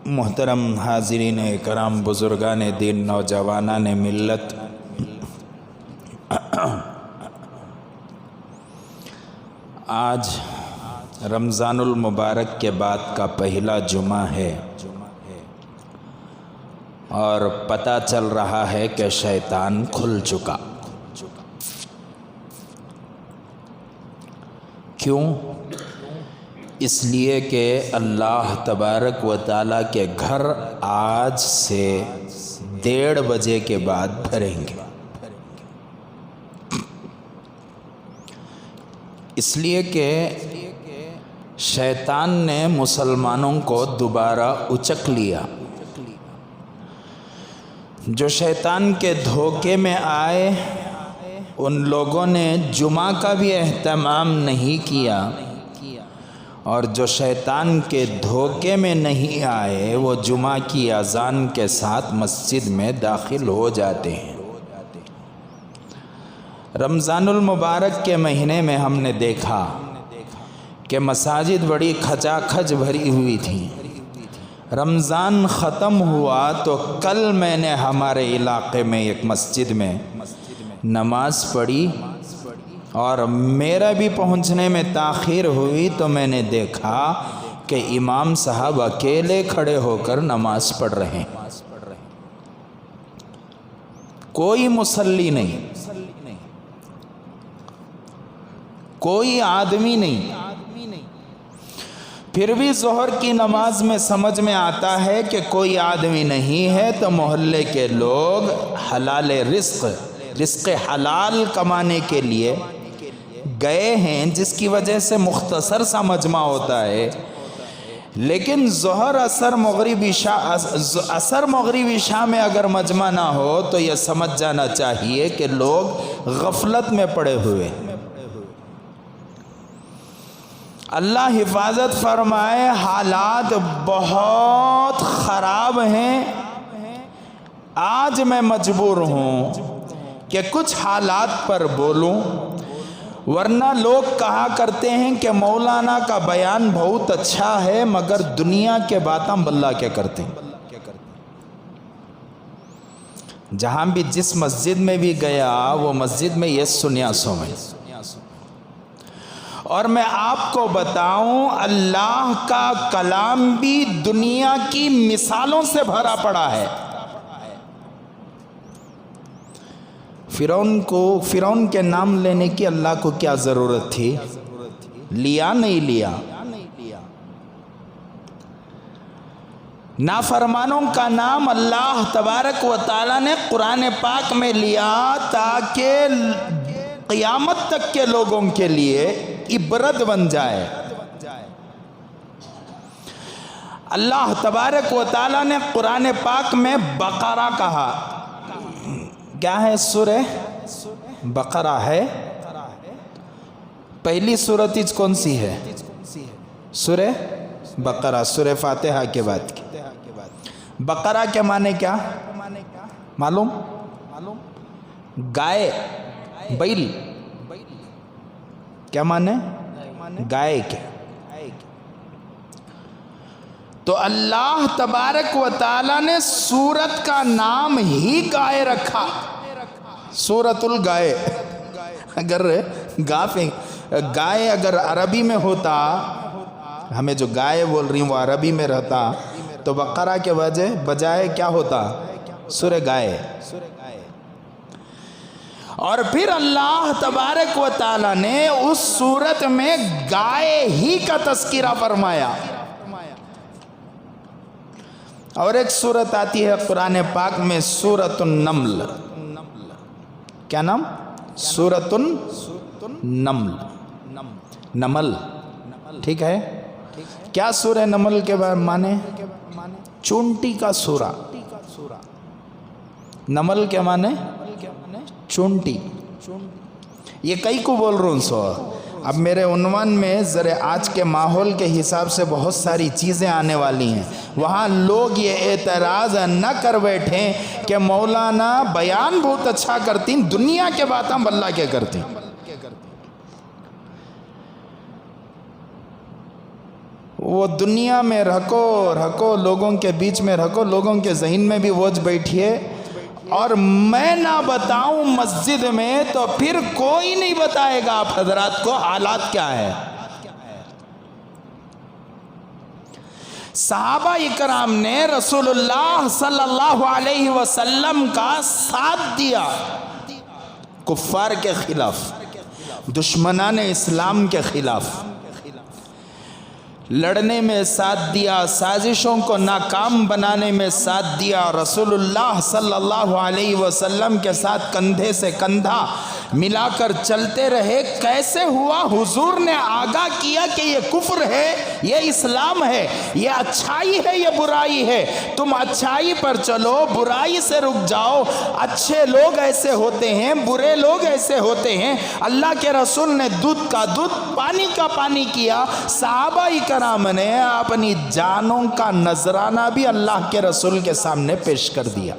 محترم حاضرین کرام، بزرگان دین، نوجوانان ملت، آج رمضان المبارک کے بعد کا پہلا جمعہ ہے اور پتہ چل رہا ہے کہ شیطان کھل چکا۔ کیوں؟ اس لیے کہ اللہ تبارک و تعالیٰ کے گھر آج سے 1:30 بجے کے بعد بھریں گے۔ اس لیے کہ شیطان نے مسلمانوں کو دوبارہ اچک لیا۔ جو شیطان کے دھوکے میں آئے ان لوگوں نے جمعہ کا بھی اہتمام نہیں کیا، اور جو شیطان کے دھوکے میں نہیں آئے وہ جمعہ کی اذان کے ساتھ مسجد میں داخل ہو جاتے ہیں۔ رمضان المبارک کے مہینے میں ہم نے دیکھا کہ مساجد بڑی کھچا کھچ بھری ہوئی تھیں۔ رمضان ختم ہوا تو کل میں نے ہمارے علاقے میں ایک مسجد میں نماز پڑھی، اور میرا بھی پہنچنے میں تاخیر ہوئی تو میں نے دیکھا کہ امام صاحب اکیلے کھڑے ہو کر نماز پڑھ رہے ہیں، کوئی مصلی نہیں، کوئی آدمی نہیں۔ پھر بھی ظہر کی نماز میں سمجھ میں آتا ہے کہ کوئی آدمی نہیں ہے تو محلے کے لوگ حلال رزق حلال کمانے کے لیے گئے ہیں، جس کی وجہ سے مختصر سا مجمع ہوتا ہے۔ لیکن ظہر اثر مغرب عشاء میں اگر مجمع نہ ہو تو یہ سمجھ جانا چاہیے کہ لوگ غفلت میں پڑے ہوئے۔ اللہ حفاظت فرمائے، حالات بہت خراب ہیں۔ آج میں مجبور ہوں کہ کچھ حالات پر بولوں، ورنہ لوگ کہا کرتے ہیں کہ مولانا کا بیان بہت اچھا ہے مگر دنیا کے باتاں بلّہ کیا کرتے ہیں۔ جہاں بھی جس مسجد میں بھی گیا وہ مسجد میں یہ سنیاسوں میں، اور میں آپ کو بتاؤں اللہ کا کلام بھی دنیا کی مثالوں سے بھرا پڑا ہے۔ فرعون کے نام لینے کی اللہ کو کیا ضرورت تھی؟ لیا نہیں لیا؟ نافرمانوں کا نام اللہ تبارک و تعالیٰ نے قرآن پاک میں لیا تاکہ قیامت تک کے لوگوں کے لیے عبرت بن جائے۔ اللہ تبارک و تعالیٰ نے قرآن پاک میں بقرہ کہا۔ کیا ہے؟ سورہ بقرہ ہے۔ پہلی سورت کون سی ہے؟ سورہ بقرہ، سورہ فاتحہ کے بعد کی۔ بقرہ کے معنی کیا معلوم؟ گائے، بیل۔ کیا معنی؟ گائے کے۔ تو اللہ تبارک و تعالیٰ نے سورت کا نام ہی گائے رکھا، سورت الگائے۔ اگر گائے اگر عربی میں ہوتا، ہمیں جو گائے بول رہی ہیں وہ عربی میں رہتا تو بقرہ کے بجائے کیا ہوتا؟ سورہ گائے۔ اور پھر اللہ تبارک و تعالیٰ نے اس سورت میں گائے ہی کا تذکرہ فرمایا۔ اور ایک سورت آتی ہے قرآن پاک میں، سورۃ النمل۔ کیا نام؟ سورۃ النمل، نمل، ٹھیک ہے؟ کیا سورہ نمل کے بارے میں معنی؟ چونٹی کا سورہ۔ نمل کے معنی؟ چونٹی۔ یہ کئی کو بول رہا ہوں سو۔ اب میرے عنوان میں ذرا آج کے ماحول کے حساب سے بہت ساری چیزیں آنے والی ہیں، وہاں لوگ یہ اعتراض نہ کر بیٹھیں کہ مولانا بیان بہت اچھا کرتی، دنیا کے باتاں بلّہ کیا کرتی۔ وہ دنیا میں رکھو لوگوں کے بیچ میں رکھو، لوگوں کے ذہن میں بھی وہ بیٹھیے، اور میں نہ بتاؤں مسجد میں تو پھر کوئی نہیں بتائے گا آپ حضرات کو حالات کیا ہے۔ صحابہ اکرام نے رسول اللہ صلی اللہ علیہ وسلم کا ساتھ دیا، کفار کے خلاف، دشمنان اسلام کے خلاف لڑنے میں ساتھ دیا، سازشوں کو ناکام بنانے میں ساتھ دیا، رسول اللہ صلی اللہ علیہ وسلم کے ساتھ کندھے سے کندھا ملا کر چلتے رہے۔ کیسے ہوا؟ حضور نے آگاہ کیا کہ یہ کفر ہے، یہ اسلام ہے، یہ اچھائی ہے، یہ برائی ہے، تم اچھائی پر چلو، برائی سے رک جاؤ۔ اچھے لوگ ایسے ہوتے ہیں، برے لوگ ایسے ہوتے ہیں۔ اللہ کے رسول نے دودھ کا دودھ، پانی کا پانی کیا۔ صحابہ کرام نے اپنی جانوں کا نذرانہ بھی اللہ کے رسول کے سامنے پیش کر دیا۔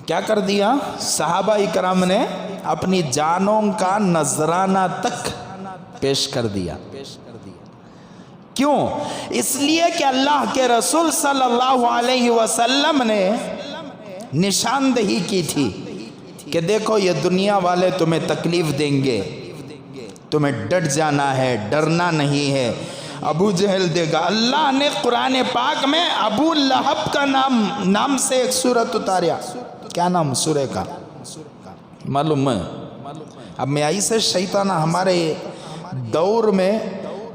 کیا کر دیا؟ صحابہ کرام نے اپنی جانوں کا نذرانہ تک پیش کر دیا۔ کیوں؟ اس لیے کہ اللہ کے رسول صلی اللہ علیہ وسلم نے نشاندہی کی تھی کہ دیکھو یہ دنیا والے تمہیں تکلیف دیں گے، تمہیں ڈٹ جانا ہے، ڈرنا نہیں ہے۔ ابو جہل دے گا۔ اللہ نے قرآن پاک میں ابو لہب کا نام سے ایک سورت اتاریا۔ کیا نام سورہ کا معلوم ہے؟ اب میں آئی سے شیطان ہمارے دور میں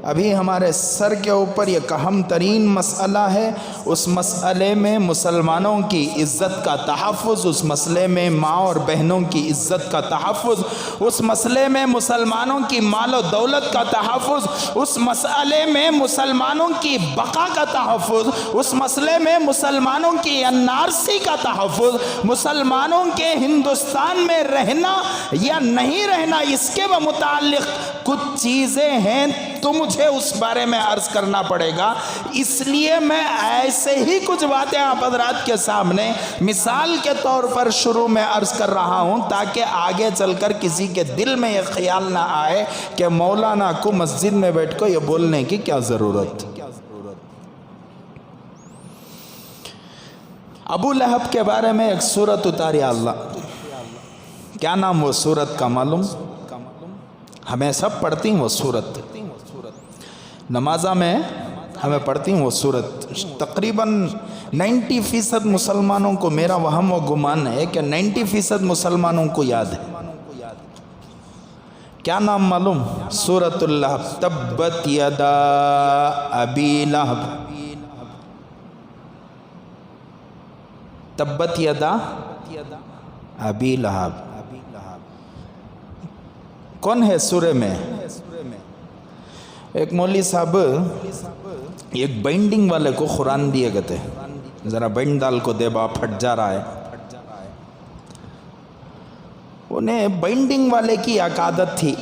ابھی ہمارے سر کے اوپر یہ اہم ترین مسئلہ ہے۔ اس مسئلے میں مسلمانوں کی عزت کا تحفظ، اس مسئلے میں ماں اور بہنوں کی عزت کا تحفظ، اس مسئلے میں مسلمانوں کی مال و دولت کا تحفظ، اس مسئلے میں مسلمانوں کی بقا کا تحفظ، اس مسئلے میں مسلمانوں کی NRC کا تحفظ، مسلمانوں کے ہندوستان میں رہنا یا نہیں رہنا، اس کے متعلق کچھ چیزیں ہیں تو مجھے اس بارے میں عرض کرنا پڑے گا۔ اس لیے میں ایسے ہی کچھ باتیں آپ حضرات کے سامنے مثال کے طور پر شروع میں عرض کر رہا ہوں، تاکہ آگے چل کر کسی کے دل میں یہ خیال نہ آئے کہ مولانا کو مسجد میں بیٹھ کر یہ بولنے کی کیا ضرورت۔ ابو لہب کے بارے میں ایک سورت اتاری اللہ۔ کیا نام وہ سورت کا معلوم؟ ہمیں سب پڑھتی ہیں وہ سورت، نمازہ میں ہمیں پڑھتی ہیں وہ سورت۔ تقریباً 90% مسلمانوں کو، میرا وہم و گمان ہے کہ 90% مسلمانوں کو یاد ہے۔ کیا نام معلوم؟ سورۃ اللہب۔ تبت یدا ابی لہب، تبت یدا ابی لہب۔ کون ہے سورہ میں؟ ایک مولوی صاحب ایک بائنڈنگ والے کو قرآن دیے گئے تھے، ذرا بائنڈ ڈال کو دے با پھٹ جا رہا ہے۔ انہیں بائنڈنگ والے کی ایک عادت تھی،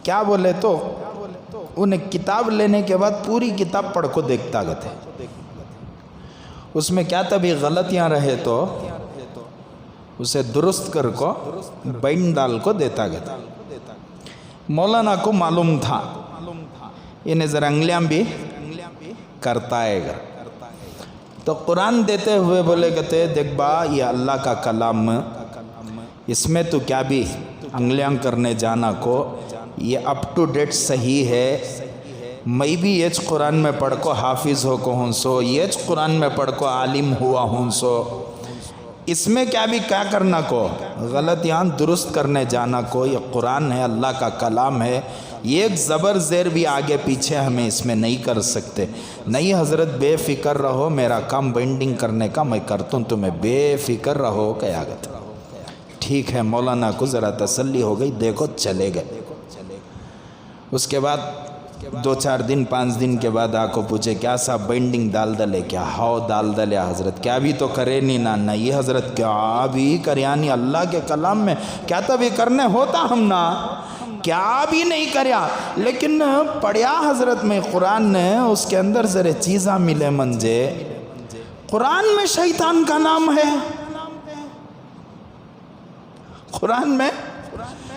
کیا بولے تو انہیں کتاب لینے کے بعد پوری کتاب پڑھ کو دیکھتا گئے تھے، اس میں کیا تبھی غلطیاں رہے تو اسے درست کر کو بائنڈ ڈال کو دیتا گیا تھا۔ مولانا کو معلوم تھا انہیں ذرا انگلیاں بھی کرتا ہے گا، تو قرآن دیتے ہوئے بولے کہتے دیکھ با یہ اللہ کا کلام، اس میں تو کیا بھی انگلیاں کرنے جانا کو یہ اپ ٹو ڈیٹ صحیح ہے۔ میں بھی یہ قرآن میں پڑھ کو حافظ ہو کو ہوں سو، یہ قرآن میں پڑھ کو عالم ہوا ہوں سو، اس میں کیا بھی کیا کرنا کو غلطیاں درست کرنے جانا کو، یہ قرآن ہے، اللہ کا کلام ہے، یہ ایک زبر زیر بھی آگے پیچھے ہمیں اس میں نہیں کر سکتے۔ نہیں حضرت بے فکر رہو، میرا کام بائنڈنگ کرنے کا میں کرتا ہوں، تمہیں بے فکر رہو کیا گیا۔ ٹھیک ہے، مولانا کو ذرا تسلی ہو گئی، دیکھو چلے گئے۔ اس کے بعد 2-4 دن 5 دن کے بعد آ کو پوچھے کیا صاحب بائنڈنگ ڈال دلے کیا؟ ہاؤ ڈال دلے حضرت، کیا بھی تو کرے نہیں نا؟ نہیں حضرت کیا بھی کر، یعنی اللہ کے کلام میں کیا تبھی کرنے ہوتا ہم نا، کیا بھی نہیں کریا، لیکن پڑھیا حضرت میں قرآن نے، اس کے اندر ذرے چیزاں ملے منجے، قرآن میں شیطان کا نام ہے، قرآن میں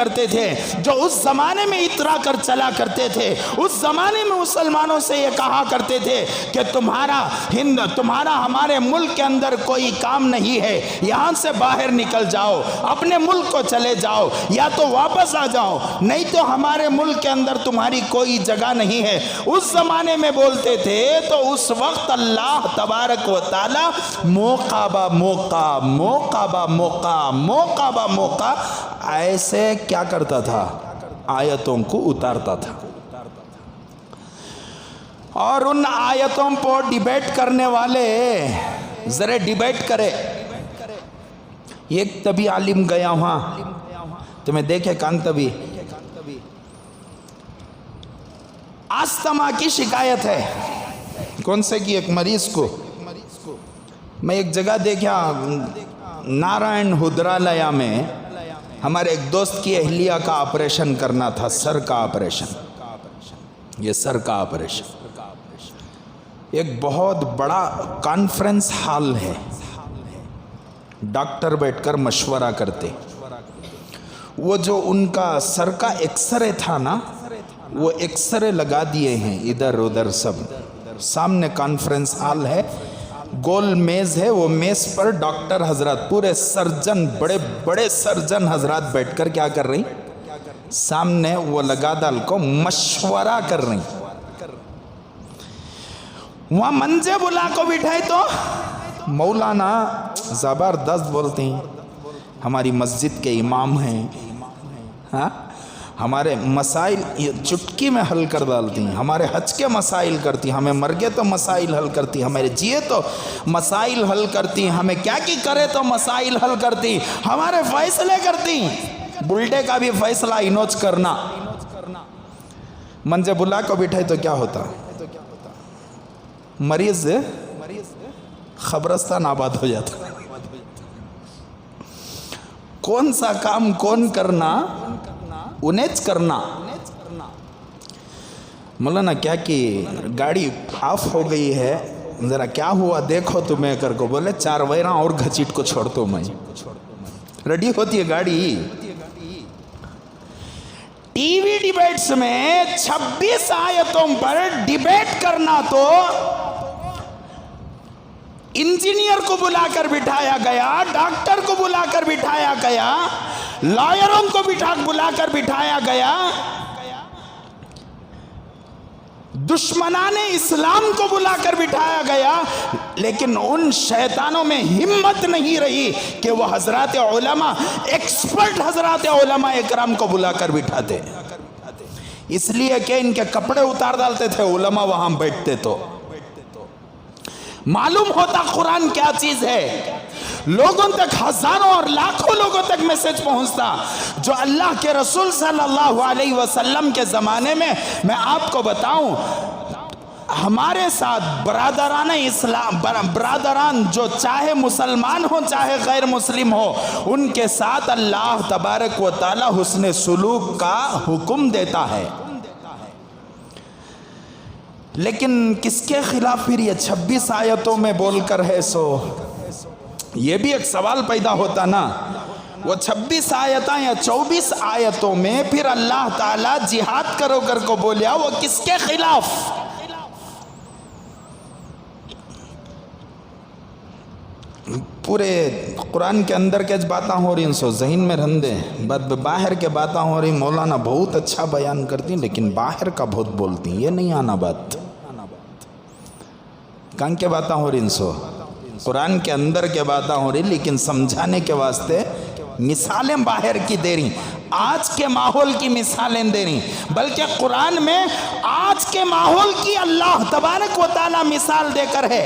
کرتے تھے، جو اس زمانے میں اترا کر چلا کرتے تھے، اس زمانے میں مسلمانوں سے یہ کہا کرتے تھے کہ تمہارا ہمارے ملک کے اندر کوئی کام نہیں ہے، یہاں سے باہر نکل جاؤ، اپنے ملک کو چلے جاؤ، یا تو واپس آ جاؤ، نہیں تو ہمارے ملک کے اندر تمہاری کوئی جگہ نہیں ہے، اس زمانے میں بولتے تھے۔ تو اس وقت اللہ تبارک و تعالی موقع با موقع، موقع با موقع، موقع با موقع ایسے کیا کرتا تھا؟ آیتوں کو اتارتا تھا، اور ان آیتوں پر ڈیبیٹ کرنے والے ذرا ڈیبیٹ کرے۔ ایک طبی عالم گیا وہاں، تمہیں دیکھے کان طبی، آستما کی شکایت ہے، کون سے کی؟ ایک مریض کو۔ میں ایک جگہ دیکھا نارائن ہدرالیہ میں، ہمارے ایک دوست کی اہلیہ کا آپریشن کرنا تھا، سر کا آپریشن، یہ سر کا آپریشن۔ ایک بہت بڑا کانفرنس ہال ہے، ڈاکٹر بیٹھ کر مشورہ کرتے۔ وہ جو ان کا سر کا ایکس رے تھا نا، وہ ایکس رے لگا دیے ہیں ادھر ادھر سب، سامنے کانفرنس ہال ہے، گول میز ہے، وہ میز پر ڈاکٹر حضرات، پورے سرجن، بڑے بڑے سرجن حضرات بیٹھ کر کیا کر رہی؟ سامنے وہ لگا دال کو مشورہ کر رہی۔ وہاں منجے بلا کو بٹھائے تو مولانا زبردست بولتے ہیں، ہماری مسجد کے امام ہیں، ہاں ہمارے مسائل چٹکی میں حل کر ڈالتی ہیں، ہمارے حج کے مسائل کرتی، ہمیں مرگے تو مسائل حل کرتی، ہمارے جیے تو مسائل حل کرتی، ہمیں کیا کی کرے تو مسائل حل کرتی، ہمارے فیصلے کرتی، بلڈے کا بھی فیصلہ انوچ کرنا۔ منجے بلا کو بٹھائے تو کیا ہوتا؟ مریض قبرستان آباد ہو جاتا۔ کون سا کام کون کرنا؟ انہیں کرنا۔ مولانا کیا کی گاڑی آف ہو گئی ہے، ذرا کیا ہوا دیکھو تمہیں کر کو، بولے 4 ویراں اور گھچیٹ کو چھوڑ تو میں ریڈی ہوتی ہے گاڑی۔ ٹی وی ڈیبیٹس میں 26 آیتوں پر ڈیبیٹ کرنا تو انجینئر کو بلا کر بٹھایا گیا، ڈاکٹر کو بلا کر بٹھایا گیا، لائروں کو بلا کر بٹھایا گیا، دشمنان اسلام کو بلا کر بٹھایا گیا، لیکن ان شیطانوں میں ہمت نہیں رہی کہ وہ حضرات علماء، ایکسپرٹ حضرات علماء اکرام کو بلا کر بٹھاتے، اس لیے کہ ان کے کپڑے اتار ڈالتے تھے علماء وہاں بیٹھتے تو معلوم ہوتا قرآن کیا چیز ہے، لوگوں تک ہزاروں اور لاکھوں لوگوں تک میسج پہنچتا۔ جو اللہ کے رسول صلی اللہ علیہ وسلم کے زمانے میں آپ کو بتاؤں، ہمارے ساتھ برادران اسلام، برادران جو چاہے مسلمان ہو چاہے غیر مسلم ہو، ان کے ساتھ اللہ تبارک و تعالی حسن سلوک کا حکم دیتا ہے، لیکن کس کے خلاف پھر یہ 26 آیتوں میں بول کر ہے؟ سو یہ بھی ایک سوال پیدا ہوتا نا، وہ 26 آیتیں یا 24 آیتوں میں پھر اللہ تعالیٰ جہاد کرو کر کو بولیا، وہ کس کے خلاف؟ پورے قرآن کے اندر کے باتیں ہو رہی ہیں، سو ذہن میں رندے، باہر کے باتیں ہو رہی، مولانا بہت اچھا بیان کرتی لیکن باہر کا بہت بولتی، یہ نہیں آنا بات، کان کے باتیں ہو رہی، سو قرآن کے اندر کے باتیں ہو رہی، لیکن سمجھانے کے واسطے مثالیں باہر کی دے رہی، آج کے ماحول کی مثالیں دے رہی، بلکہ قرآن میں آج کے ماحول کی اللہ تبارک و تعالی مثال دے کر ہے۔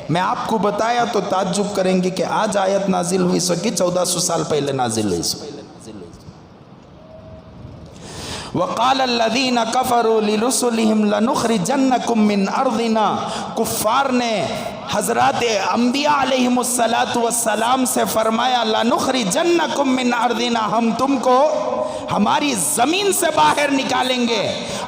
میں آپ کو بتایا تو تعجب کریں گے کہ آج آیت نازل ہوئی سو کی 1400 سال پہلے نازل ہوئی سو۔ وَقَالَ الَّذِينَ كَفَرُوا لِرُسُلِهِمْ لَنُخْرِجَنَّكُمْ مِنْ أَرْضِنَا، کفار نے حضرات انبیاء علیہم السلام سے فرمایا لَنُخْرِجَنَّكُمْ مِنْ أَرْضِنَا، ہم تم کو ہماری زمین سے باہر نکالیں گے،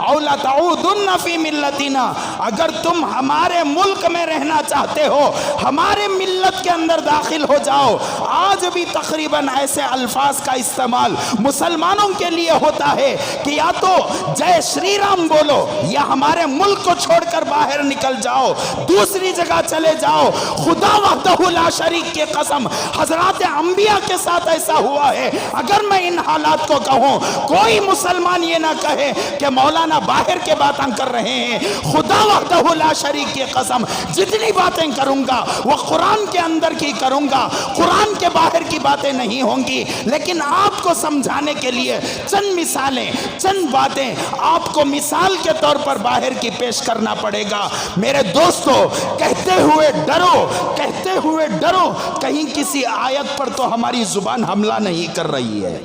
او لتعودن فی ملتنا، اگر تم ہمارے ملک میں رہنا چاہتے ہو، ہمارے ملت کے اندر داخل ہو جاؤ۔ آج بھی تقریباً ایسے الفاظ کا استعمال مسلمانوں کے لیے ہوتا ہے کہ یا تو جے شری رام بولو یا ہمارے ملک کو چھوڑ کر باہر نکل جاؤ، دوسری جگہ چلے جاؤ۔ خدا وحدہ لا شریک کی قسم، حضرات انبیاء کے ساتھ ایسا ہوا ہے۔ اگر میں ان حالات کو کہوں، کوئی مسلمان یہ نہ کہے کہ مولانا باہر کے باتیں کر رہے ہیں۔ خدا وحدہ لا شریک کی قسم، جتنی باتیں کروں گا وہ قرآن کے اندر کی کروں گا، قرآن کے باہر کی باتیں نہیں ہوں گی۔ لیکن آپ کو سمجھانے کے لیے چند مثالیں، چند باتیں آپ کو مثال کے طور پر باہر کی پیش کرنا پڑے گا۔ میرے دوستو، کہتے ہوئے ڈرو، کہتے ہوئے ڈرو، کہیں کسی آیت پر تو ہماری زبان حملہ نہیں کر رہی ہے۔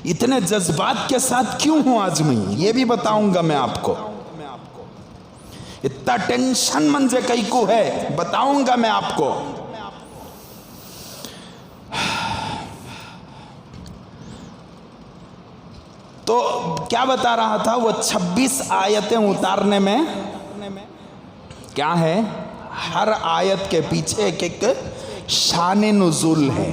اتنے جذبات کے ساتھ کیوں ہوں آج میں، یہ بھی بتاؤں گا میں آپ کو۔ اتنا ٹینشن منجے کئی کو ہے، بتاؤں گا میں آپ کو۔ تو کیا بتا رہا تھا، وہ 26 آیتیں اتارنے میں کیا ہے، ہر آیت کے پیچھے ایک شان نزول ہے۔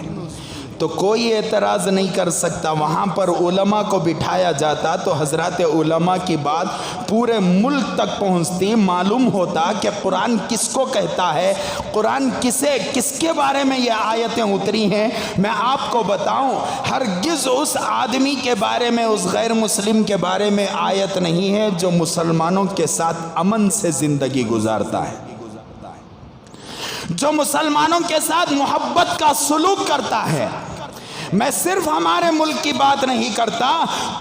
تو کوئی اعتراض نہیں کر سکتا۔ وہاں پر علماء کو بٹھایا جاتا تو حضرات علماء کی بات پورے ملک تک پہنچتی، معلوم ہوتا کہ قرآن کس کو کہتا ہے، قرآن کس کے بارے میں یہ آیتیں اتری ہیں۔ میں آپ کو بتاؤں، ہرگز اس آدمی کے بارے میں، اس غیر مسلم کے بارے میں آیت نہیں ہے جو مسلمانوں کے ساتھ امن سے زندگی گزارتا ہے، جو مسلمانوں کے ساتھ محبت کا سلوک کرتا ہے۔ میں صرف ہمارے ملک کی بات نہیں کرتا،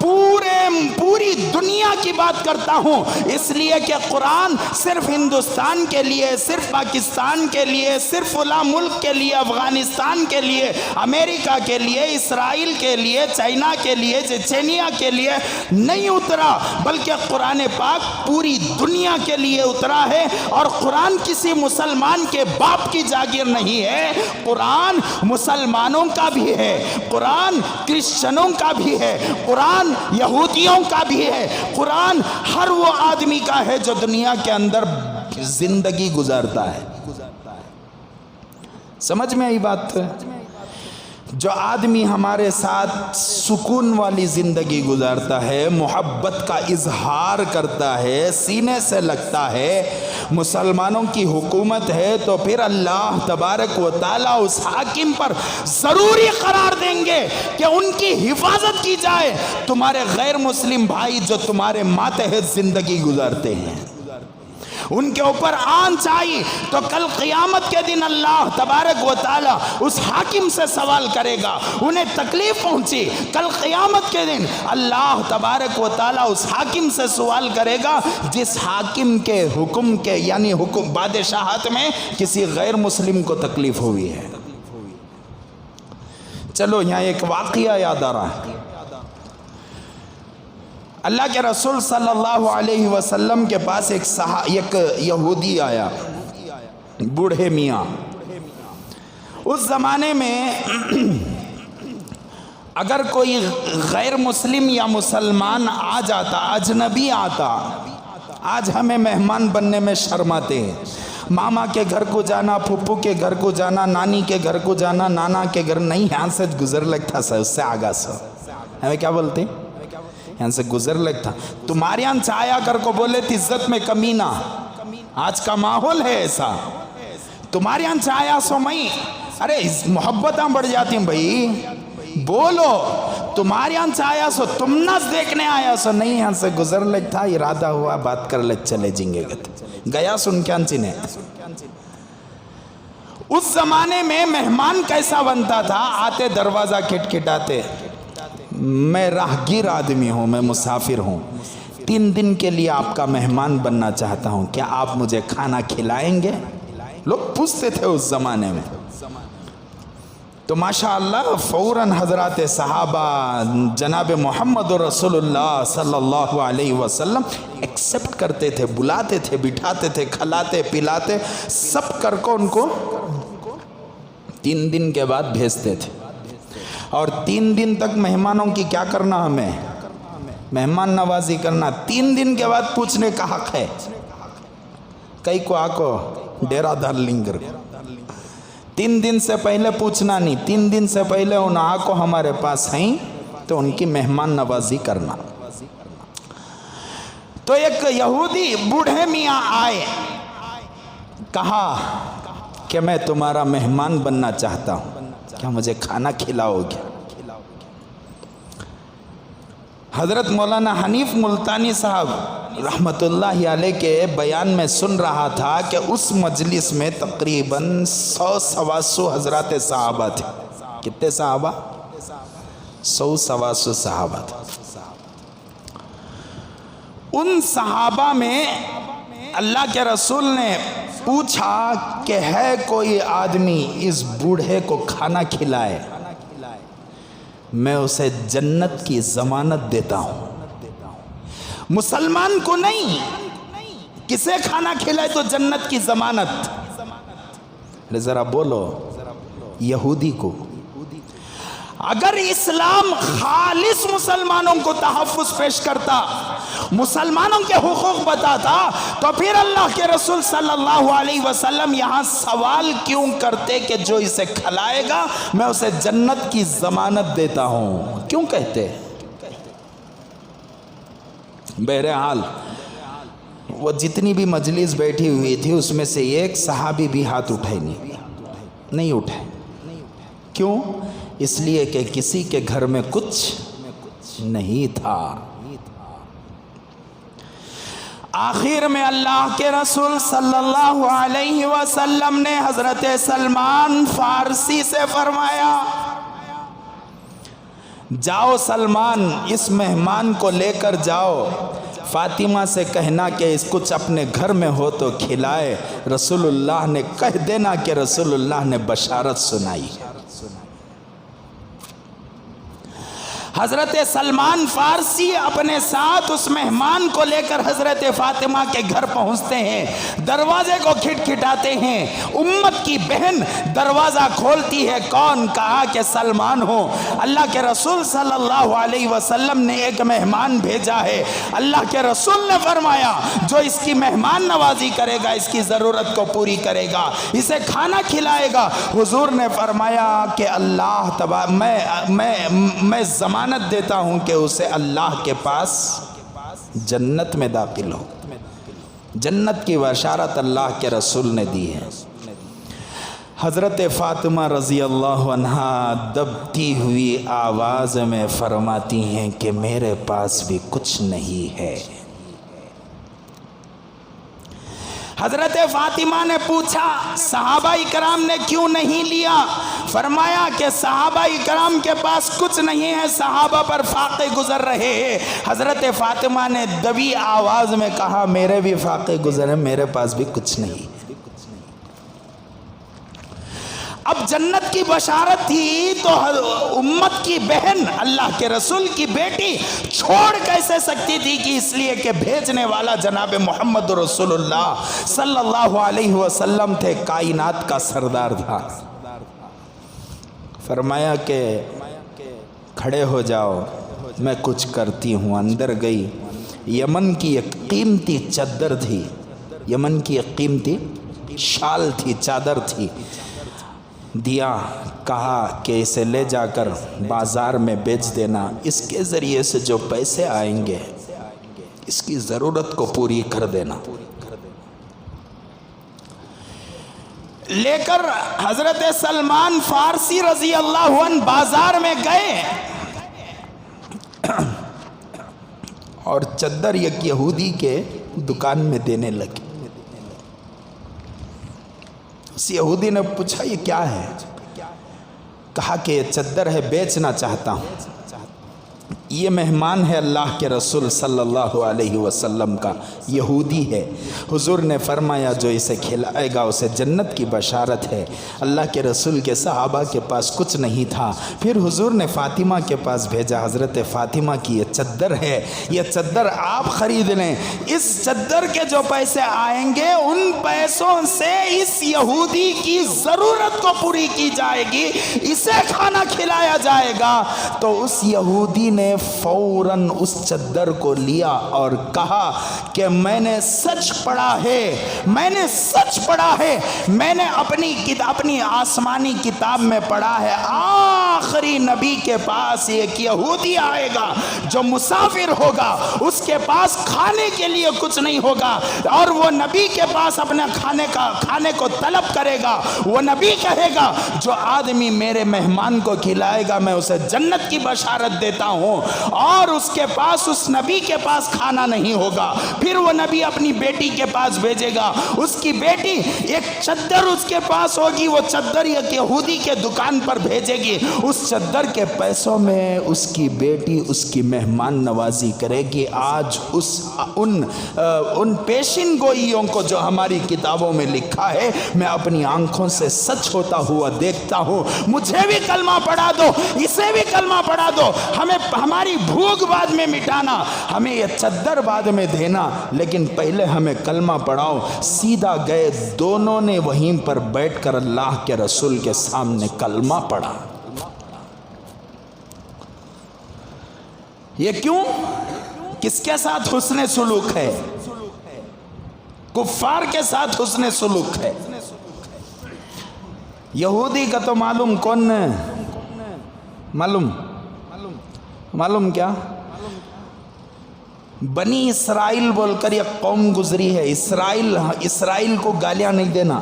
پوری دنیا کی بات کرتا ہوں، اس لیے کہ قرآن صرف ہندوستان کے لیے، صرف پاکستان کے لیے، صرف فلاں ملک کے لیے، افغانستان کے لیے، امریکہ کے لیے، اسرائیل کے لیے، چائنا کے لیے، چچینیا کے لیے نہیں اترا، بلکہ قرآن پاک پوری دنیا کے لیے اترا ہے۔ اور قرآن کسی مسلمان کے باپ کی جاگیر نہیں ہے، قرآن مسلمانوں کا بھی ہے، قرآن کرسچنوں کا بھی ہے، قرآن یہودیوں کا بھی ہے، قرآن ہر وہ آدمی کا ہے جو دنیا کے اندر زندگی گزارتا ہے۔ سمجھ میں آئی بات؟ جو آدمی ہمارے ساتھ سکون والی زندگی گزارتا ہے، محبت کا اظہار کرتا ہے، سینے سے لگتا ہے، مسلمانوں کی حکومت ہے، تو پھر اللہ تبارک و تعالیٰ اس حاکم پر ضروری قرار دیں گے کہ ان کی حفاظت کی جائے۔ تمہارے غیر مسلم بھائی جو تمہارے ماتحت زندگی گزارتے ہیں، ان کے اوپر آنچ آئی تو کل قیامت کے دن اللہ تبارک و تعالیٰ اس حاکم سے سوال کرے گا۔ انہیں تکلیف پہنچی، کل قیامت کے دن اللہ تبارک و تعالیٰ اس حاکم سے سوال کرے گا جس حاکم کے حکم کے، یعنی حکم بادشاہت میں کسی غیر مسلم کو تکلیف ہوئی ہے۔ چلو یہاں ایک واقعہ یاد آ رہا ہے۔ اللہ کے رسول صلی اللہ علیہ وسلم کے پاس ایک یہودی آیا، بوڑھے میاں۔ اس زمانے میں اگر کوئی غیر مسلم یا مسلمان آ جاتا، اجنبی آتا، آج ہمیں مہمان بننے میں شرماتے ہیں۔ ماما کے گھر کو جانا، پھپھو کے گھر کو جانا، نانی کے گھر کو جانا، نانا کے گھر نہیں، یہاں سے گزر لگتا سا، اس سے آگا سا، ہمیں کیا بولتے ہیں، یہاں سے گزر لگتا۔ تمہارے یہاں چایا کر کو بولے تھی عزت میں کمی نہ، آج کا ماحول ہے ایسا، تمہارے یہاں چایا سو میں، ارے محبتاں بڑھ جاتی ہیں بھائی، بولو تمہارے یہاں چایا سو، تم نس دیکھنے آیا سو، نہیں یہاں سے گزر لگتا، ارادہ ہوا بات کر لگ چلے جیں گے، گیا سن کیا چنے۔ اس زمانے میں مہمان کیسا بنتا تھا، آتے دروازہ کھٹکھٹاتے، میں راہگیر آدمی ہوں، میں مسافر ہوں، 3 دن کے لیے آپ کا مہمان بننا چاہتا ہوں، کیا آپ مجھے کھانا کھلائیں گے؟ لوگ پوچھتے تھے اس زمانے میں۔ تو ماشاءاللہ فوراً حضرات صحابہ جناب محمد رسول اللہ صلی اللہ علیہ وسلم ایکسپٹ کرتے تھے، بلاتے تھے، بٹھاتے تھے، کھلاتے پلاتے سب کر کو ان کو 3 دن کے بعد بھیجتے تھے۔ اور 3 دن تک مہمانوں کی کیا کرنا، ہمیں مہمان نوازی کرنا 3 دن کے بعد پوچھنے کا حق ہے. کئی کو آکو ڈیرا دار لنگر 3 دن سے پہلے پوچھنا نہیں. 3 دن سے پہلے ان آکو ہمارے پاس ہیں تو ان کی مہمان نوازی کرنا. تو ایک یہودی بوڑھے میاں آئے, کہا کہ میں تمہارا مہمان بننا چاہتا ہوں, کیا مجھے کھانا کھلاؤ گے؟ حضرت مولانا حنیف ملتانی صاحب رحمت اللہ علیہ کے بیان میں سن رہا تھا کہ اس مجلس میں تقریباً 100-125 حضرات صحابہ تھے. کتنے صحابہ؟ 100-125 صحابہ تھے. ان صحابہ میں اللہ کے رسول نے پوچھا کہ ہے کوئی آدمی اس بوڑھے کو کھانا کھلائے, میں اسے جنت کی ضمانت دیتا ہوں. مسلمان کو نہیں, کسے کھانا کھلائے تو جنت کی ضمانت. ذرا بولو, یہودی کو. اگر اسلام خالص مسلمانوں کو تحفظ پیش کرتا, مسلمانوں کے حقوق بتاتا, تو پھر اللہ کے رسول صلی اللہ علیہ وسلم یہاں سوال کیوں کرتے کہ جو اسے کھلائے گا میں اسے جنت کی ضمانت دیتا ہوں؟ کیوں کہتے؟ بہرحال وہ جتنی بھی مجلس بیٹھی ہوئی تھی اس میں سے ایک صحابی بھی ہاتھ اٹھائے نہیں اٹھائے. کیوں؟ اس لیے کہ کسی کے گھر میں کچھ نہیں تھا. آخر میں اللہ کے رسول صلی اللہ علیہ وسلم نے حضرت سلمان فارسی سے فرمایا, جاؤ سلمان, اس مہمان کو لے کر جاؤ, فاطمہ سے کہنا کہ اس کچھ اپنے گھر میں ہو تو کھلائے. رسول اللہ نے کہہ دینا کہ رسول اللہ نے بشارت سنائی. حضرت سلمان فارسی اپنے ساتھ اس مہمان کو لے کر حضرت فاطمہ کے گھر پہنچتے ہیں. دروازے کو کھٹکھٹاتے ہیں. امت کی بہن دروازہ کھولتی ہے. کون؟ کہا کہ سلمان ہو. اللہ کے رسول صلی اللہ علیہ وسلم نے ایک مہمان بھیجا ہے. اللہ کے رسول نے فرمایا جو اس کی مہمان نوازی کرے گا, اس کی ضرورت کو پوری کرے گا, اسے کھانا کھلائے گا. حضور نے فرمایا کہ اللہ میں ضمانت دیتا ہوں کہ اسے اللہ کے پاس جنت میں داخل ہو. جنت کی بشارت اللہ کے رسول نے دی ہے. حضرت فاطمہ رضی اللہ عنہا دبتی ہوئی آواز میں فرماتی ہیں کہ میرے پاس بھی کچھ نہیں ہے. حضرت فاطمہ نے پوچھا صحابہ اکرام نے کیوں نہیں لیا؟ فرمایا کہ صحابہ اکرام کے پاس کچھ نہیں ہے, صحابہ پر فاقے گزر رہے ہیں. حضرت فاطمہ نے دبی آواز میں کہا میرے بھی فاقے گزرے, میرے پاس بھی کچھ نہیں. اب جنت کی بشارت تھی تو امت کی بہن اللہ کے رسول کی بیٹی چھوڑ کیسے سکتی تھی کہ اس لیے کہ بھیجنے والا جناب محمد رسول اللہ صلی اللہ علیہ وسلم تھے, کائنات کا سردار تھا. فرمایا کہ کھڑے ہو جاؤ, میں کچھ کرتی ہوں. اندر گئی. یمن کی ایک قیمتی چادر تھی, یمن کی ایک قیمتی شال تھی, چادر تھی. دیا, کہا کہ اسے لے جا کر بازار میں بیچ دینا, اس کے ذریعے سے جو پیسے آئیں گے اس کی ضرورت کو پوری کر دینا. لے کر حضرت سلمان فارسی رضی اللہ عنہ بازار میں گئے اور چادر ایک یہودی کے دکان میں دینے لگے. اس یہودی نے پوچھا یہ کیا ہے؟ کہا کہ یہ چادر ہے, بیچنا چاہتا ہوں. یہ مہمان ہے اللہ کے رسول صلی اللہ علیہ وسلم کا, یہودی ہے. حضور نے فرمایا جو اسے کھلائے گا اسے جنت کی بشارت ہے. اللہ کے رسول کے صحابہ کے پاس کچھ نہیں تھا. پھر حضور نے فاطمہ کے پاس بھیجا, حضرت فاطمہ کی یہ چادر ہے, یہ چادر آپ خرید لیں. اس چادر کے جو پیسے آئیں گے ان پیسوں سے اس یہودی کی ضرورت کو پوری کی جائے گی, اسے کھانا کھلایا جائے گا. تو اس یہودی نے فوراً اس چادر کو لیا اور کہا کہ میں نے سچ پڑھا ہے، میں نے سچ پڑھا ہے، میں نے اپنی آسمانی کتاب میں پڑھا ہے آخری نبی کے پاس ایک یہودی آئے گا جو مسافر ہوگا، اس کے پاس کھانے کے لیے کچھ نہیں ہوگا، اور وہ نبی کے پاس اپنے کھانے کو طلب کرے گا۔ وہ نبی کہے گا جو آدمی میرے مہمان کو کھلائے گا میں اسے جنت کی بشارت دیتا ہوں، اور اس کے پاس، اس نبی کے پاس کھانا نہیں ہوگا۔ پھر وہ نبی اپنی بیٹی کے پاس بھیجے گا، اس کی بیٹی ایک چادر اس کے پاس ہوگی، وہ چادر ایک یہودی کے دکان پر بھیجے گی، اس چادر کے پیسوں میں اس کی بیٹی اس کی مہمان نوازی کرے گی۔ آج ان پیشن گوئیوں کو جو ہماری کتابوں میں لکھا ہے میں اپنی آنکھوں سے سچ ہوتا ہوا دیکھتا ہوں۔ مجھے بھی کلمہ پڑھا دو، اسے بھی کلمہ پڑھا دو، ہمیں ہماری بھوک بعد میں مٹانا، ہمیں یہ چادر بعد میں دینا، لیکن پہلے ہمیں کلمہ پڑھاؤ۔ سیدھا گئے، دونوں نے وہیں پر بیٹھ کر اللہ کے رسول کے سامنے کلمہ پڑھا۔ یہ کیوں؟ کس کے ساتھ حسن سلوک ہے؟ کفار کے ساتھ حسن سلوک ہے۔ یہودی کا تو معلوم کون ہے؟ معلوم کیا؟ بنی اسرائیل بول کر یہ قوم گزری ہے۔ اسرائیل کو گالیاں نہیں دینا۔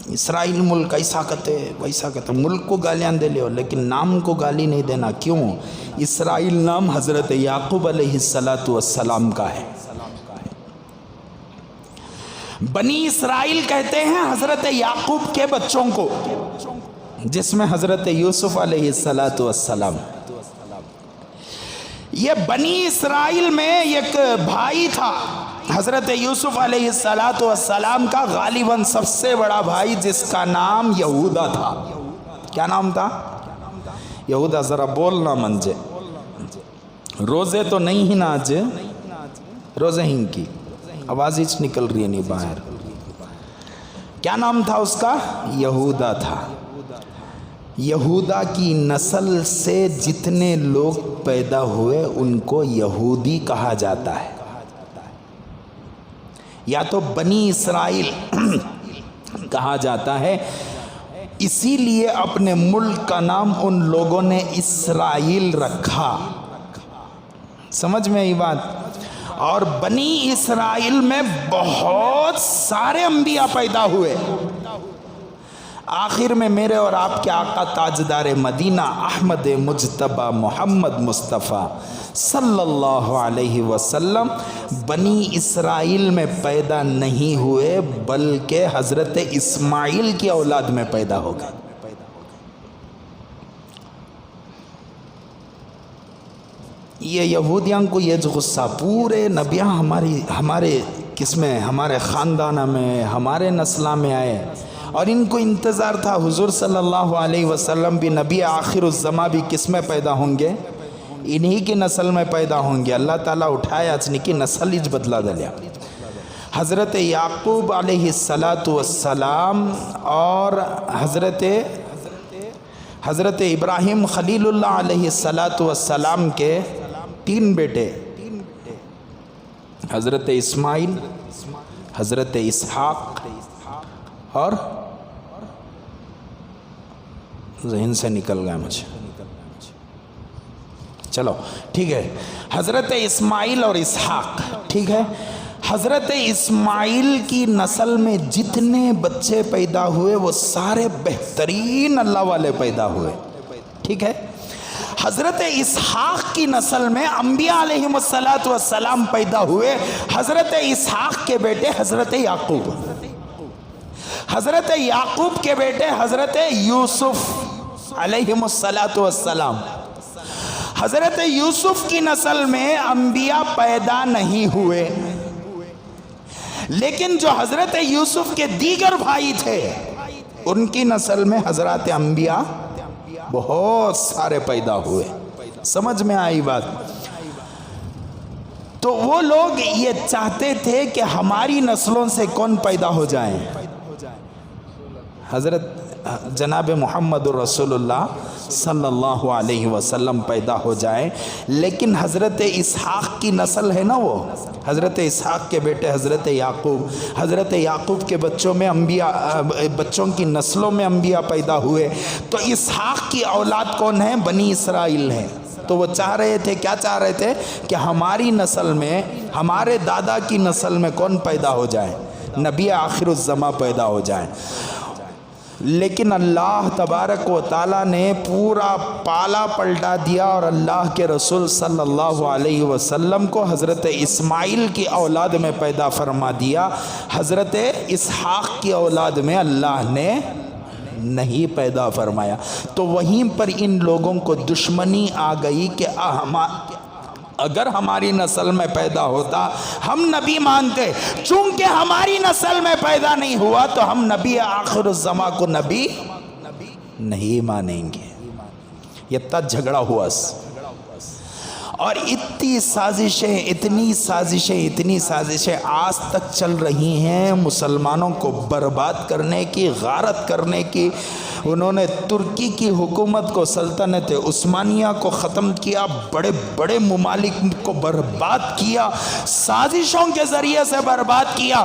اسرائیل ملک ایسا کہتے ویسا کہتے، ملک کو گالیاں دے لیو لیکن نام کو گالی نہیں دینا۔ کیوں؟ اسرائیل نام حضرت یعقوب علیہ السلام کا ہے۔ بنی اسرائیل کہتے ہیں حضرت یعقوب کے بچوں کو، جس میں حضرت یوسف علیہ السلام۔ یہ بنی اسرائیل میں ایک بھائی تھا حضرت یوسف علیہ السلام کا، غالباً سب سے بڑا بھائی، جس کا نام یہودا تھا۔ کیا نام تھا؟ یہودا۔ ذرا بولنا منجے، روزے تو نہیں ہی نا آج، روزے ہی کی آواز ہی نکل رہی ہے نہیں باہر۔ کیا نام تھا اس کا؟ یہودا تھا۔ یہودا کی نسل سے جتنے لوگ پیدا ہوئے ان کو یہودی کہا جاتا ہے، یا تو بنی اسرائیل کہا جاتا ہے۔ اسی لیے اپنے ملک کا نام ان لوگوں نے اسرائیل رکھا۔ سمجھ میں آئی بات؟ اور بنی اسرائیل میں بہت سارے انبیاء پیدا ہوئے۔ آخر میں میرے اور آپ کے آقا تاجدار مدینہ احمد مجتبی محمد مصطفیٰ صلی اللہ علیہ وسلم بنی اسرائیل میں پیدا نہیں ہوئے، بلکہ حضرت اسماعیل کی اولاد میں پیدا ہو گئے۔ یہ یہودیاں کو یہ جو غصہ، پورے نبیاں ہمارے کس میں، ہمارے خاندانہ میں، ہمارے نسلہ میں آئے، اور ان کو انتظار تھا حضور صلی اللہ علیہ وسلم بھی نبی آخر الزماں بھی کس میں پیدا ہوں گے؟ انہی کی نسل میں پیدا ہوں گے۔ اللہ تعالیٰ اٹھایا اچنی کی نسل ہی بدلا دلیا۔ حضرت یعقوب علیہ السلام اور حضرت ابراہیم خلیل اللہ علیہ السلام کے 3 بیٹے، حضرت اسماعیل، حضرت اسحاق، اور ذہن سے نکل گیا مجھے، چلو ٹھیک ہے، حضرت اسماعیل اور اسحاق، ٹھیک ہے۔ حضرت اسماعیل کی نسل میں جتنے بچے پیدا ہوئے وہ سارے بہترین اللہ والے پیدا ہوئے، ٹھیک ہے۔ حضرت اسحاق کی نسل میں انبیاء علیہ السلام پیدا ہوئے۔ حضرت اسحاق کے بیٹے حضرت یعقوب، حضرت یعقوب کے بیٹے حضرت یوسف علیہ السلام۔ حضرت یوسف کی نسل میں انبیاء پیدا نہیں ہوئے، لیکن جو حضرت یوسف کے دیگر بھائی تھے ان کی نسل میں حضرات انبیاء بہت سارے پیدا ہوئے۔ سمجھ میں آئی بات؟ تو وہ لوگ یہ چاہتے تھے کہ ہماری نسلوں سے کون پیدا ہو جائیں؟ حضرت جناب محمد رسولullah صلی اللہ علیہ وسلم پیدا ہو جائیں، لیکن حضرت اسحاق کی نسل ہے نا، وہ حضرت اسحاق کے بیٹے حضرت یعقوب کے بچوں میں انبیاء، بچوں کی نسلوں میں انبیاء پیدا ہوئے، تو اسحاق کی اولاد کون ہے؟ بنی اسرائیل ہیں۔ تو وہ چاہ رہے تھے، کیا چاہ رہے تھے؟ کہ ہماری نسل میں، ہمارے دادا کی نسل میں کون پیدا ہو جائے؟ نبی آخر الزماں پیدا ہو جائے۔ لیکن اللہ تبارک و تعالیٰ نے پورا پالا پلٹا دیا، اور اللہ کے رسول صلی اللہ علیہ وسلم کو حضرت اسماعیل کی اولاد میں پیدا فرما دیا، حضرت اسحاق کی اولاد میں اللہ نے نہیں پیدا فرمایا۔ تو وہیں پر ان لوگوں کو دشمنی آ گئی کہ اگر ہماری نسل میں پیدا ہوتا ہم نبی مانتے، چونکہ ہماری نسل میں پیدا نہیں ہوا تو ہم نبی آخر الزماں کو نبی نہیں مانیں گے۔ یہ تب جھگڑا ہوا، اور اتنی سازشیں آج تک چل رہی ہیں مسلمانوں کو برباد کرنے کی، غارت کرنے کی۔ انہوں نے ترکی کی حکومت کو، سلطنت عثمانیہ کو ختم کیا، بڑے بڑے ممالک کو برباد کیا، سازشوں کے ذریعے سے برباد کیا۔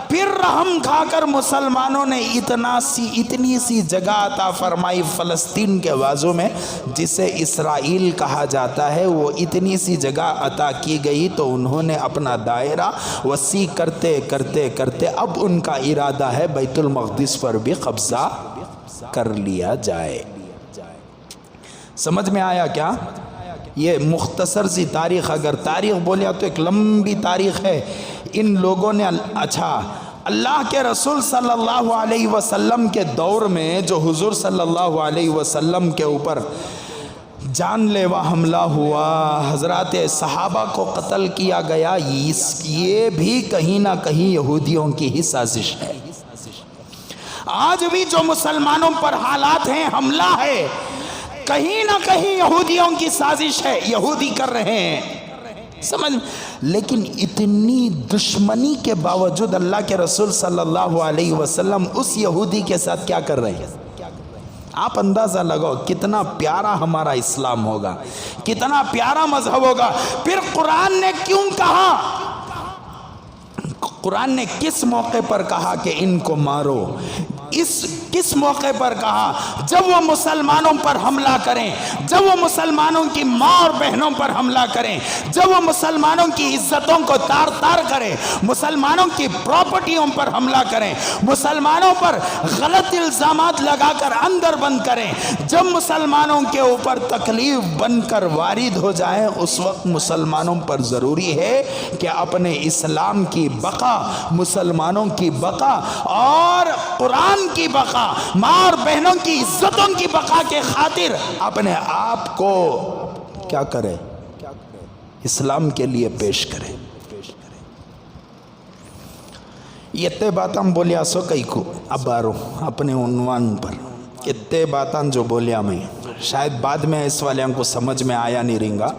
پھر رحم کھا کر مسلمانوں نے اتنی سی جگہ عطا فرمائی فلسطین کے بازو میں، جسے اسرائیل کہا جاتا ہے، وہ اتنی سی جگہ عطا کی گئی تو انہوں نے اپنا دائرہ وسیع کرتے کرتے کرتے اب ان کا ارادہ ہے بیت المقدس پر بھی قبضہ کر لیا جائے۔ سمجھ میں آیا کیا؟ یہ مختصر سی تاریخ، اگر تاریخ بولیا تو ایک لمبی تاریخ ہے۔ ان لوگوں نے اللہ کے رسول صلی اللہ علیہ وسلم کے دور میں جو حضور صلی اللہ علیہ وسلم کے اوپر جان لیوا حملہ ہوا، حضرات صحابہ کو قتل کیا گیا، یہ بھی کہیں نہ کہیں یہودیوں کی ہی سازش ہے۔ آج بھی جو مسلمانوں پر حالات ہیں، حملہ ہے، کہیں نہ کہیں یہودیوں کی سازش ہے، یہودی کر رہے ہیں، سمجھ۔ لیکن اتنی دشمنی کے باوجود اللہ کے رسول صلی اللہ علیہ وسلم اس یہودی کے ساتھ کیا کر رہے ہیں؟ آپ اندازہ لگاؤ کتنا پیارا ہمارا اسلام ہوگا، کتنا پیارا مذہب ہوگا۔ پھر قرآن نے کیوں کہا، قرآن نے کس موقع پر کہا کہ ان کو مارو؟ کس موقع پر کہا؟ جب وہ مسلمانوں پر حملہ کریں، جب وہ مسلمانوں کی ماں اور بہنوں پر حملہ کریں، جب وہ مسلمانوں کی عزتوں کو تار تار کریں، مسلمانوں کی پراپرٹیوں پر حملہ کریں، مسلمانوں پر غلط الزامات لگا کر اندر بند کریں، جب مسلمانوں کے اوپر تکلیف بن کر وارد ہو جائیں، اس وقت مسلمانوں پر ضروری ہے کہ اپنے اسلام کی بقا، مسلمانوں کی بقا اور قرآن کی بقا، ماں اور بہنوں کی عزتوں کی بقا کے خاطر اپنے آپ کو کیا کرے؟ اسلام کے لیے پیش کرے۔ یہ تے باتاں بولیا سو کئی کو اب آرو اپنے عنوان پر، اتنے باتاں جو بولیا میں شاید بعد میں اس والوں کو سمجھ میں آیا نہیں رہنگا،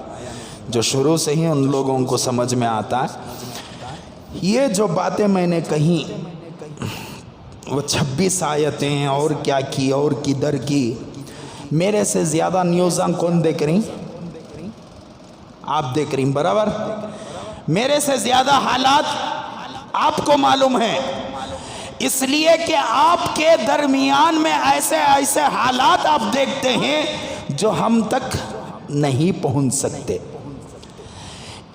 جو شروع سے ہی ان لوگوں کو سمجھ میں آتا ہے۔ یہ جو باتیں میں نے کہیں، وہ 26 آیتیں اور کیا کی اور کدھر کی، میرے سے زیادہ نیوزاں کون دیکھ رہی؟ آپ دیکھ رہی برابر، میرے سے زیادہ حالات آپ کو معلوم ہیں، اس لیے کہ آپ کے درمیان میں ایسے ایسے حالات آپ دیکھتے ہیں جو ہم تک نہیں پہنچ سکتے۔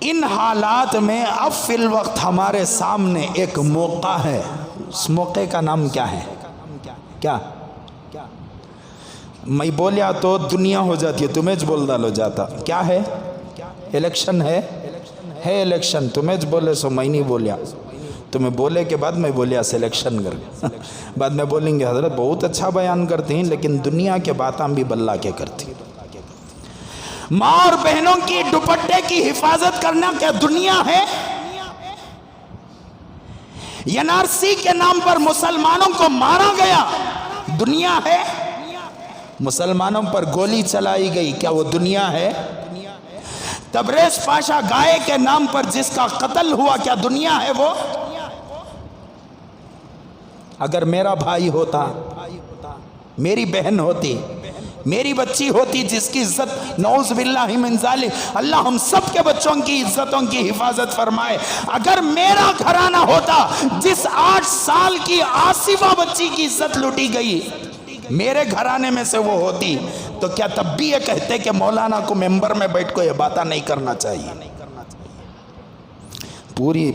ان حالات میں اب فی الوقت ہمارے سامنے ایک موقع ہے، اس موقع کا نام کیا ہے؟ کیا میں بولیا تو دنیا ہو جاتی ہے، تمہیں بول ڈالو جاتا، کیا ہے؟ الیکشن ہے الیکشن، تمہیں بولے سو میں نہیں بولیا، تمہیں بولے کے بعد میں بولیا سلیکشن کر بعد میں بولیں گے حضرت بہت اچھا بیان کرتے ہیں لیکن دنیا کے باتاں بھی بلّہ کے کرتی۔ ماں اور بہنوں کی دوپٹے کی حفاظت کرنا کیا دنیا ہے؟ این آر سی کے نام پر مسلمانوں کو مارا گیا، دنیا ہے؟ مسلمانوں پر گولی چلائی گئی، کیا وہ دنیا ہے؟ تبریز پاشا گائے کے نام پر جس کا قتل ہوا، کیا دنیا ہے وہ؟ اگر میرا بھائی ہوتا میری بہن ہوتی، میری بچی ہوتی جس کی عزت نعوذ باللہ من ذالک، اللہ ہم سب کے بچوں کی عزتوں کی حفاظت فرمائے، اگر میرا گھرانہ ہوتا جس 8 سال کی آصفہ بچی کی عزت لوٹی گئی میرے گھرانے میں سے وہ ہوتی تو کیا تب بھی یہ کہتے کہ مولانا کو ممبر میں بیٹھ کو یہ باتیں نہیں کرنا چاہیے؟ پوری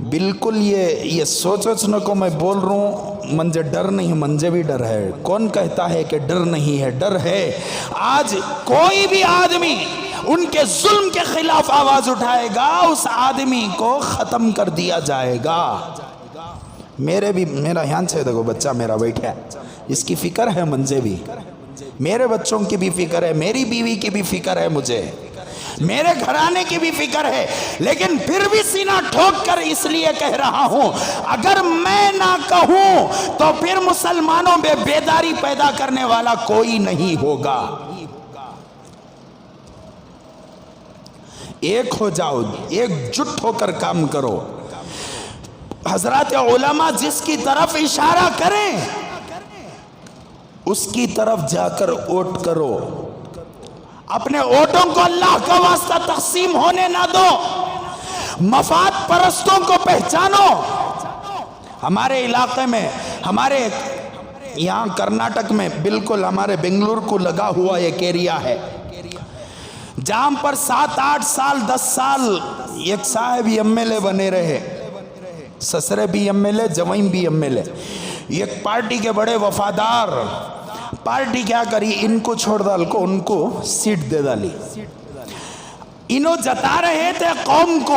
بالکل یہ سوچنے کو میں بول رہا ہوں، منجھے ڈر نہیں، منجھے بھی ڈر ہے۔ کون کہتا ہے کہ ڈر نہیں ہے؟ ڈر ہے۔ آج کوئی بھی آدمی ان کے ظلم کے خلاف آواز اٹھائے گا، اس آدمی کو ختم کر دیا جائے گا۔ میرا یہاں سے دیکھو بچہ میرا بیٹھا ہے، اس کی فکر ہے، منجھے بھی، میرے بچوں کی بھی فکر ہے، میری بیوی کی بھی فکر ہے، مجھے میرے گھرانے کی بھی فکر ہے، لیکن پھر بھی سینہ ٹھوک کر اس لیے کہہ رہا ہوں، اگر میں نہ کہوں تو پھر مسلمانوں میں بیداری پیدا کرنے والا کوئی نہیں ہوگا۔ ایک ہو جاؤ، ایک جٹ ہو کر کام کرو۔ حضرات علماء جس کی طرف اشارہ کریں اس کی طرف جا کر ووٹ کرو، اپنے ووٹوں کو اللہ کا واسطہ تقسیم ہونے نہ دو، مفاد پرستوں کو پہچانو۔ ہمارے علاقے میں، ہمارے یہاں کرناٹک میں، بالکل ہمارے بنگلور کو لگا ہوا ایک ایریا ہے جہاں پر 7 8 سال 10 سال ایک صاحب ایم ایل اے بنے رہے، سسرے بھی ایم ایل اے، جوائیں بھی ایم ایل اے، ایک پارٹی کے بڑے وفادار۔ پارٹی کیا کری، ان کو چھوڑ ڈال کو ان کو سیٹ دے ڈالی۔ انہوں جتا رہے تھے قوم کو،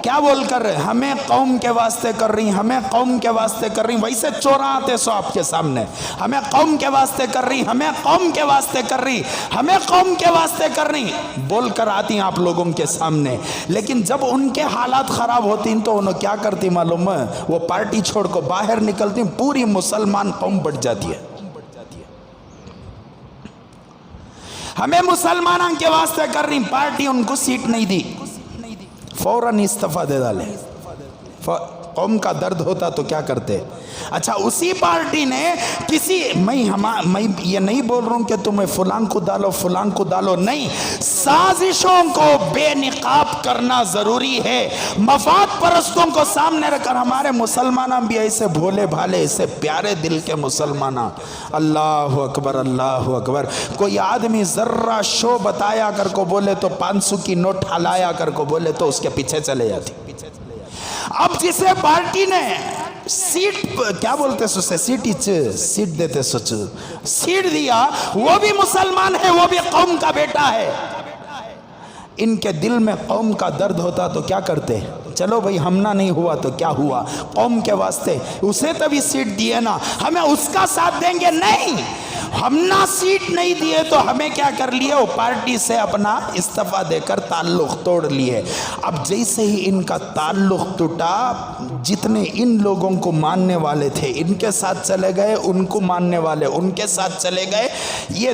کیا بول کر رہے، ہمیں قوم کے واسطے کر رہی، ہمیں قوم کے واسطے کر رہی، ویسے چوراتے سو آپ کے سامنے، ہمیں قوم کے واسطے کر رہی، ہمیں قوم کے واسطے کر رہی، ہمیں قوم کے واسطے کر رہی بول کر آتی ہیں آپ لوگوں کے سامنے۔ لیکن جب ان کے حالات خراب ہوتی ہیں تو انہوں کیا کرتی معلوم ہے، وہ پارٹی چھوڑ کو باہر نکلتی، پوری مسلمان قوم بٹ جاتی ہے۔ ہمیں مسلمانوں کے واسطے کر رہی، پارٹی ان کو سیٹ نہیں دی، فوراً استعفیٰ دے ڈالے۔ قوم کا درد ہوتا تو کیا کرتے؟ اچھا اسی پارٹی نے کسی، میں یہ نہیں بول رہا ہوں کہ تمہیں فلان کو ڈالو فلان کو ڈالو، نہیں، سازشوں کو بے نقاب کرنا ضروری ہے، مفاد پرستوں کو سامنے رکھ کر۔ ہمارے مسلمانوں بھی ایسے بھولے بھالے، ایسے پیارے دل کے مسلمانوں، اللہ اکبر اللہ اکبر۔ کوئی آدمی ذرہ شو بتایا کر کو بولے تو 500 کی نوٹ ہلایا کر کو بولے تو اس کے پیچھے چلے جاتی۔ اب جسے پارٹی نے سیٹ، کیا بولتے سوچے، سیٹ دیتے سوچے، سیٹ دیا، وہ بھی مسلمان ہے، وہ بھی قوم کا بیٹا ہے۔ ان کے دل میں قوم کا درد ہوتا تو کیا کرتے؟ چلو بھئی ہمنا نہیں ہوا تو کیا ہوا، قوم کے واسطے اسے تبھی سیٹ دیے نا، ہمیں اس کا ساتھ دیں گے؟ نہیں، ہم نہ سیٹ نہیں دیے تو ہمیں کیا کر لیے، وہ پارٹی سے اپنا استعفیٰ دے کر تعلق توڑ لیے۔ اب جیسے ہی ان کا تعلق ٹوٹا، جتنے ان لوگوں کو ماننے والے تھے ان کے ساتھ چلے گئے، ان کو ماننے والے ان کے ساتھ چلے گئے، یہ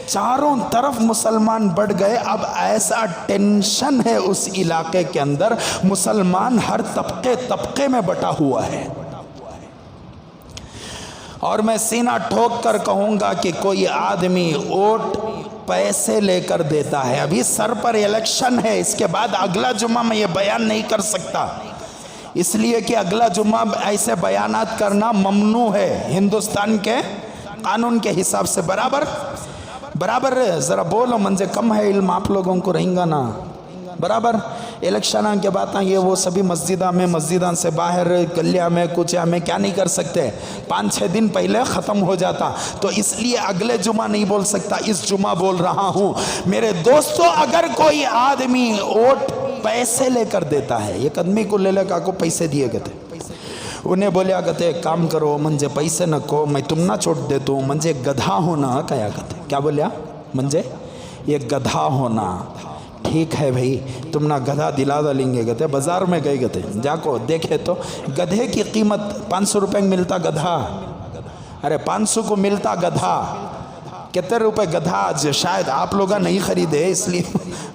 چاروں طرف مسلمان بڑھ گئے۔ اب ایسا ٹینشن ہے اس علاقے کے اندر، مسلمان ہر طبقے میں بٹا ہوا ہے۔ اور میں سینہ ٹھوک کر کہوں گا کہ کوئی آدمی ووٹ پیسے لے کر دیتا ہے، ابھی سر پر الیکشن ہے، اس کے بعد اگلا جمعہ میں یہ بیان نہیں کر سکتا، اس لیے کہ اگلا جمعہ ایسے بیانات کرنا ممنوع ہے ہندوستان کے قانون کے حساب سے۔ برابر ذرا بولو، منجھے کم ہے علم، آپ لوگوں کو رہیں گا نا برابر۔ الیکشنوں کے باتاں یہ وہ سبھی مسجدوں سے باہر گلیہ میں کچھ ہمیں کیا نہیں کر سکتے، 5-6 دن پہلے ختم ہو جاتا، تو اس لیے اگلے جمعہ نہیں بول سکتا، اس جمعہ بول رہا ہوں۔ میرے دوستو، اگر کوئی آدمی ووٹ پیسے لے کر دیتا ہے، ایک آدمی کو لے کا کو پیسے دیے گئے تھے، انہیں بولیا کہتے کام کرو، منجھے پیسے نہ کو، میں تم نہ چھوڑ دیتا ہوں، منجھے گدھا ہونا کہا کہتے، کیا بولیا، منجھے یہ گدھا ہونا، ٹھیک ہے بھئی تم نہ گدھا دلا دلیں گے، کہتے بازار میں گئے کہتے جا کو دیکھے تو گدھے کی قیمت 500 روپے ملتا گدھا، ارے 500 کو ملتا گدھا، کتنے روپے گدھا آج شاید آپ لوگا نہیں خریدے، اس لیے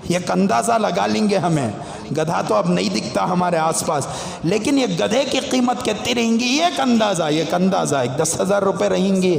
ایک اندازہ لگا لیں گے ہمیں، گدھا تو اب نہیں دکھتا ہمارے آس پاس، لیکن یہ گدھے کی قیمت کتنی رہیں گی، ایک اندازہ 10,000 روپے رہیں گی،